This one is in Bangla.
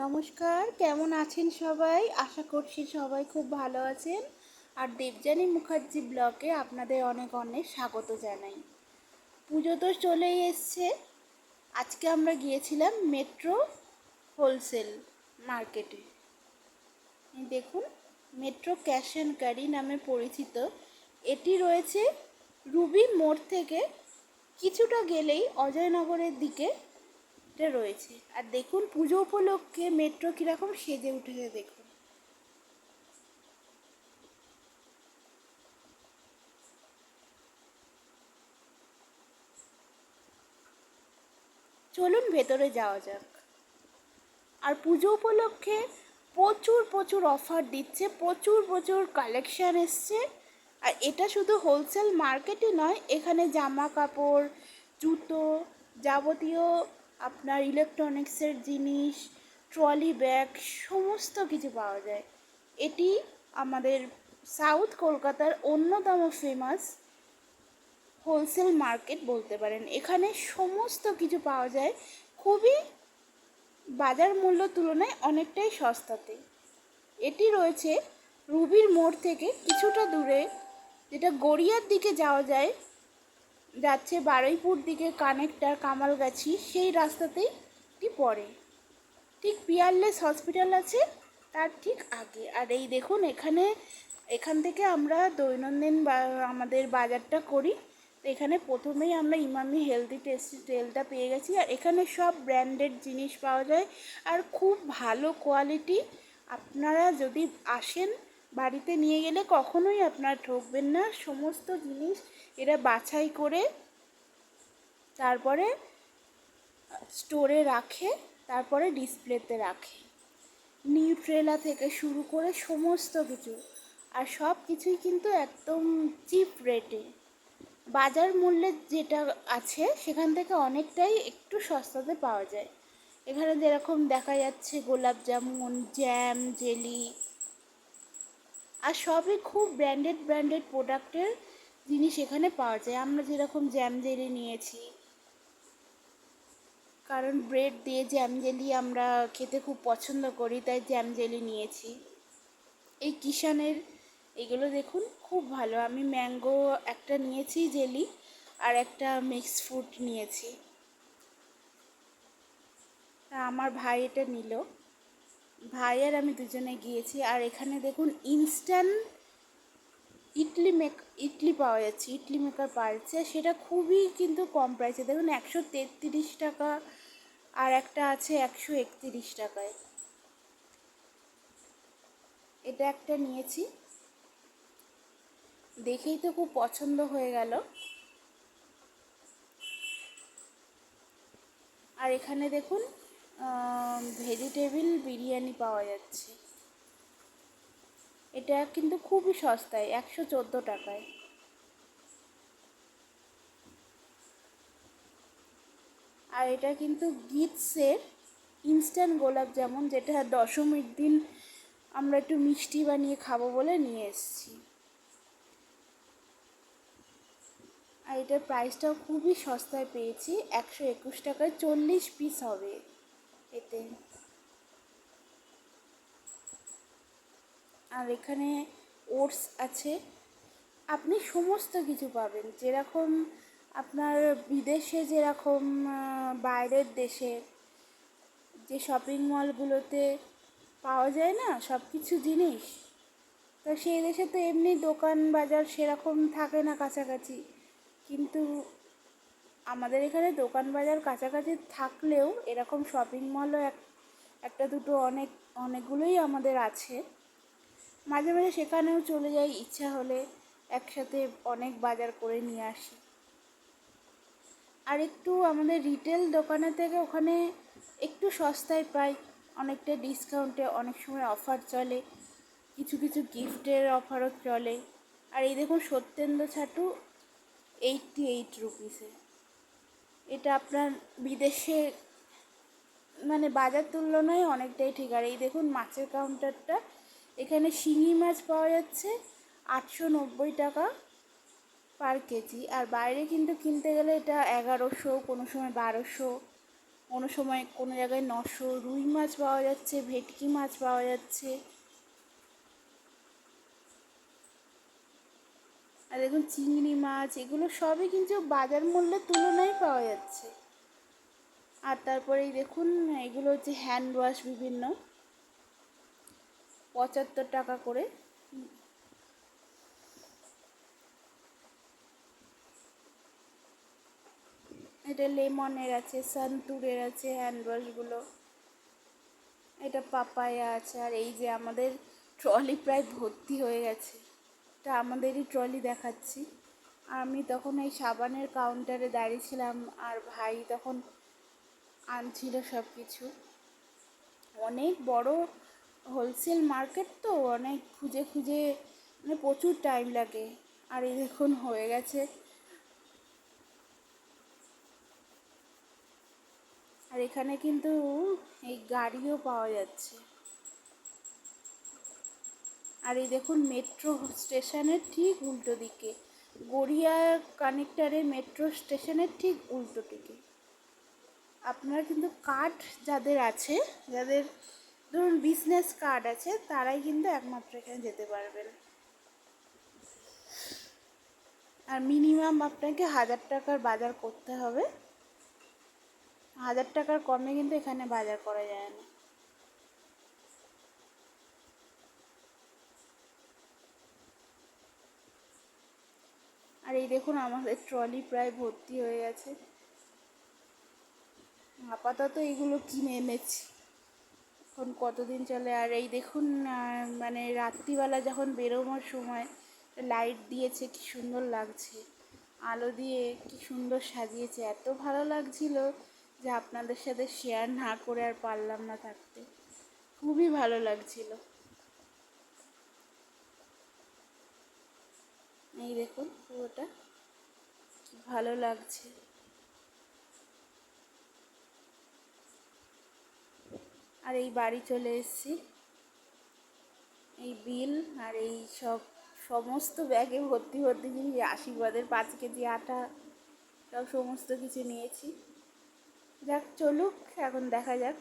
নমস্কার, কেমন আছেন সবাই? আশা করছি সবাই খুব ভালো আছেন। আর দেবযানী মুখার্জি ব্লগে আপনাদের অনেক অনেক স্বাগত জানাই। পুজো তো চলেই এসছে। আজকে আমরা গিয়েছিলাম মেট্রো হোলসেল মার্কেটে। এই দেখুন, মেট্রো ক্যাশ অ্যান্ড ক্যারি নামে পরিচিত। এটি রয়েছে রুবি মোড় থেকে কিছুটা গেলেই অজয়নগরের দিকে এটা রয়েছে। আর দেখুন পুজো উপলক্ষে মেট্রো কীরকম সেজে উঠেছে দেখুন। চলুন ভেতরে যাওয়া যাক। আর পুজো উপলক্ষে প্রচুর প্রচুর অফার দিচ্ছে, প্রচুর প্রচুর কালেকশান এসছে। আর এটা শুধু হোলসেল মার্কেটই নয়, এখানে জামা কাপড়, জুতো, যাবতীয় আপনার ইলেকট্রনিক্সের জিনিস, ট্রলি ব্যাগ সমস্ত কিছু পাওয়া যায়। এটি আমাদের সাউথ কলকাতার অন্যতম ফেমাস হোলসেল মার্কেট বলতে পারেন। এখানে সমস্ত কিছু পাওয়া যায় খুবই বাজার মূল্য তুলনায় অনেকটাই সস্তাতে। এটি রয়েছে রুবির মোড় থেকে কিছুটা দূরে, যেটা গড়িয়ার দিকে যাওয়া যায়, যাচ্ছে বারুইপুর দিকে কানেক্টার কামালগাছি, সেই রাস্তাতেই এটি পড়ে। ঠিক পিয়ারলেস হসপিটাল আছে তার ঠিক আগে। আর এই দেখুন, এখান থেকে আমরা দৈনন্দিন আমাদের বাজারটা করি। তো এখানে প্রথমেই আমরা ইমামি হেলদি টেস্টি তেলটা পেয়ে গেছি। আর এখানে সব ব্র্যান্ডেড জিনিস পাওয়া যায় আর খুব ভালো কোয়ালিটি। আপনারা যদি আসেন, বাড়িতে নিয়ে গেলে কখনোই আপনারা ঠকবেন না। সমস্ত জিনিস এরা বাছাই করে তারপরে স্টোরে রাখে, তারপরে ডিসপ্লেতে রাখে। নিউট্রেলা থেকে শুরু করে সমস্ত কিছু, আর সব কিছুই কিন্তু একদম চিপ রেটে। বাজার মূল্যে যেটা আছে সেখান থেকে অনেকটাই একটু সস্তাতে পাওয়া যায়। এখানে যেরকম দেখা যাচ্ছে গোলাপ জামুন, জ্যাম, জেলি, আর সবই খুব ব্র্যান্ডেড ব্র্যান্ডেড প্রোডাক্টের জিনিস এখানে পাওয়া যায়। আমরা যেরকম জ্যাম জেলি নিয়েছি, কারণ ব্রেড দিয়ে জ্যাম জেলি আমরা খেতে খুব পছন্দ করি, তাই জ্যাম জেলি নিয়েছি। এই কিষানের এগুলো দেখুন খুব ভালো। আমি ম্যাঙ্গো একটা নিয়েছি জেলি, আর একটা মিক্সড ফ্রুট নিয়েছি। আমার ভাই এটা নিল, ভাই আর আমি দুজনে গিয়েছি। আর এখানে দেখুন ইনস্ট্যান্ট ইডলি পাওয়া যাচ্ছে, ইডলি মেকার পাওয়া যাচ্ছে, সেটা খুবই কিন্তু কম প্রাইসে। দেখুন 133 টাকা, আর একটা আছে 131 টাকায়। এটা একটা নিয়েছি, দেখেই তো খুব পছন্দ হয়ে গেল। আর এখানে দেখুন ভেজিটেবিল বিরিয়ানি পাওয়া যাচ্ছে। এটা কিন্তু খুবই সস্তায়, 114 টাকায়। আর এটা কিন্তু গিটসের ইনস্ট্যান্ট গোলাপ জামুন, যেটা দশমীর দিন আমরা একটু মিষ্টি বানিয়ে খাবো বলে নিয়ে এসেছি। আর এটার প্রাইসটাও খুবই সস্তায় পেয়েছি, 121 টাকায় 40 পিস হবে এতে। আর এখানে ওটস আছে, আপনি সমস্ত কিছু পাবেন। যেরকম আপনার বিদেশে যেরকম বাইরের দেশে যে শপিং মলগুলোতে পাওয়া যায় না সব কিছু জিনিস, তো সেই দেশে তো এমনি দোকান বাজার সেরকম থাকে না কাছাকাছি। কিন্তু আমাদের এখানে দোকান বাজার কাছাকাছি থাকলেও এরকম শপিং মলও একটা দুটো অনেকগুলোই আমাদের আছে। মাঝে মাঝে সেখানেও চলে যাই, ইচ্ছা হলে একসাথে অনেক বাজার করে নিয়ে আসি। আর একটু আমাদের রিটেল দোকানের থেকে ওখানে একটু সস্তায় পাই, অনেকটা ডিসকাউন্টে, অনেক সময় অফার চলে, কিছু কিছু গিফটের অফারও চলে। আর এই দেখুন সত্যেন্দ্র ছাটু 88 রুপিসে। এটা আপনার বিদেশে মানে বাজার তুলনায় অনেকটাই ঠিক। আর এই দেখুন মাছের কাউন্টারটা, এখানে শিঙি মাছ পাওয়া যাচ্ছে 890 টাকা পার কেজি। আর বাইরে কিন্তু কিনতে গেলে এটা 1100, কোনো সময় 1200, কোনো সময় কোনো জায়গায় 900 রুই মাছ পাওয়া যাচ্ছে, ভেটকি মাছ পাওয়া যাচ্ছে। আর দেখুন চিংড়ি মাছ, এগুলো সবই কিন্তু বাজার মূল্যের তুলনায় পাওয়া যাচ্ছে। আর তারপরেই দেখুন এগুলো হচ্ছে হ্যান্ড ওয়াশ বিভিন্ন, 75 টাকা করে। এটা লেমনের আছে, সান্তুরের আছে হ্যান্ড ওয়াশগুলো। এটা পাপায়া আছে। আর এই যে আমাদের ট্রলি প্রায় ভর্তি হয়ে গেছে, এটা আমাদেরই ট্রলি দেখাচ্ছি। আর আমি তখন এই সাবানের কাউন্টারে দাঁড়িয়েছিলাম, আর ভাই তখন আনছিল সব কিছু। অনেক বড় হোলসেল মার্কেট তো, অনেক খুঁজে খুঁজে মানে প্রচুর টাইম লাগে। আর এই দেখুন হয়ে গেছে। আর এখানে কিন্তু এই গাড়িও পাওয়া যাচ্ছে। আর এই দেখুন মেট্রো স্টেশনের ঠিক উল্টো দিকে, গড়িয়া কানেক্টারের মেট্রো স্টেশনের ঠিক উল্টো দিকে। আপনারা কিন্তু কার্ড যাদের আছে, যাদের ধরুন বিজনেস কার্ড আছে, তারাই কিন্তু একমাত্র এখানে যেতে পারবেন। আর মিনিমাম আপনাকে 1000 টাকার বাজার করতে হবে। 1000 টাকার কমে কিন্তু এখানে বাজার করা যায় না। আর এই দেখুন আমাদের ট্রলি প্রায় ভর্তি হয়ে গেছে। আপাতত এইগুলো কিনে এনেছি, এখন কতদিন চলে। আর এই দেখুন মানে রাত্রিবেলা যখন বেরোনোর সময় লাইট দিয়েছে, কি সুন্দর লাগছে, আলো দিয়ে কি সুন্দর সাজিয়েছে, এত ভালো লাগছিল যে আপনাদের সাথে শেয়ার না করে আর পারলাম না থাকতে। খুবই ভালো লাগছিল। এই দেখুন পুরোটা কি ভালো লাগছে। আর এই বাড়ি চলে এসেছি, এই বিল আর এই সব সমস্ত ব্যাগে ভর্তি ভর্তি জিনিস, আশীর্বাদের 5 কেজি আটা, সব সমস্ত কিছু নিয়েছি। যাক চলুক, এখন দেখা যাক